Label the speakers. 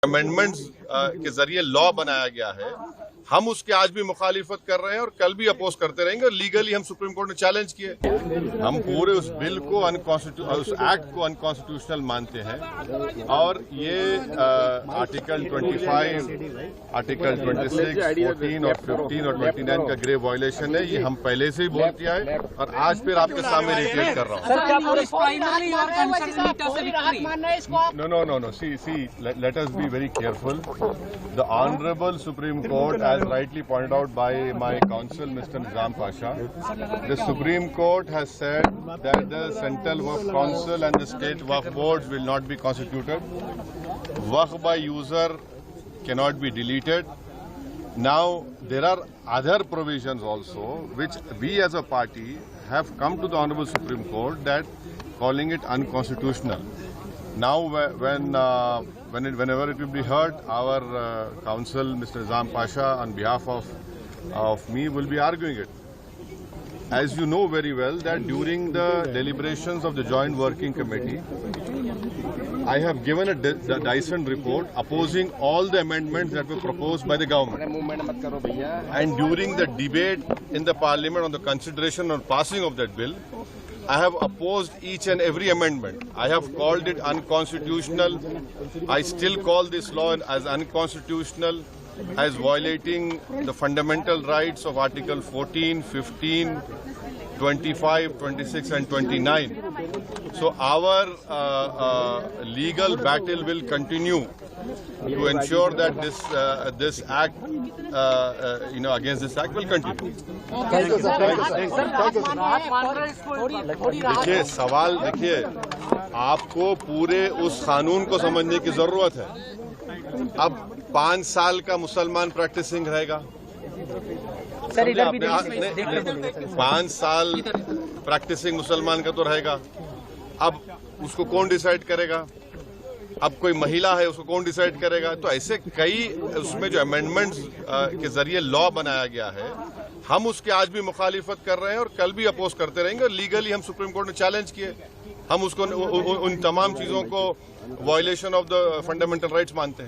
Speaker 1: Amendments के जरिए law बनाया गया है, हम उसके आज भी मुखालिफत कर रहे हैं और कल भी अपोज करते रहेंगे। और लीगली हम सुप्रीम कोर्ट में चैलेंज किए। हम पूरे उस बिल को उस एक्ट को अनकॉन्स्टिट्यूशनल मानते हैं और ये आर्टिकल 25, आर्टिकल 26, 14 और 15 और 29 का ग्रेव वायलेशन है। ये हम पहले से ही बोल किया है और आज फिर आपके सामने रिट्रेट कर रहा हूँ। No. See. Let us be very careful. The Honorable Supreme Court, as rightly pointed out by my counsel, Mr. Nizam Pasha, the Supreme Court has said that the Central Waqf Council and the State Waqf Boards will not be constituted. Waqf by user cannot be deleted. Now, there are other provisions also which we as a party have come to the Honorable Supreme Court that calling it unconstitutional. Now, whenever it will be heard, our counsel, Mr. Nizam Pasha, on behalf of me, will be arguing it. As you know very well, that during the deliberations of the Joint Working Committee, I have given a Dyson report opposing all the amendments that were proposed by the government. And during the debate in the Parliament on the consideration or passing of that bill, I have opposed each and every amendment. I have called it unconstitutional. I still call this law as unconstitutional, as violating the fundamental rights of Article 14, 15, 25, 26 and 29. So our legal battle will continue to ensure that this act, against this act will continue. देखिए सवाल आपको पूरे उस कानून को समझने की जरूरत है। अब 5 साल का मुसलमान प्रैक्टिसिंग रहेगा। 5 साल प्रैक्टिसिंग मुसलमान का तो रहेगा। अब उसको कौन डिसाइड करेगा? अब कोई महिला है, उसको कौन डिसाइड करेगा? तो ऐसे कई उसमें जो अमेंडमेंट्स के जरिए लॉ बनाया गया है, हम उसके आज भी मुखालिफत कर रहे हैं और कल भी अपोज करते रहेंगे। और लीगली हम सुप्रीम कोर्ट में चैलेंज किए। हम उसको उन तमाम चीजों को violation of the fundamental rights मानते हैं।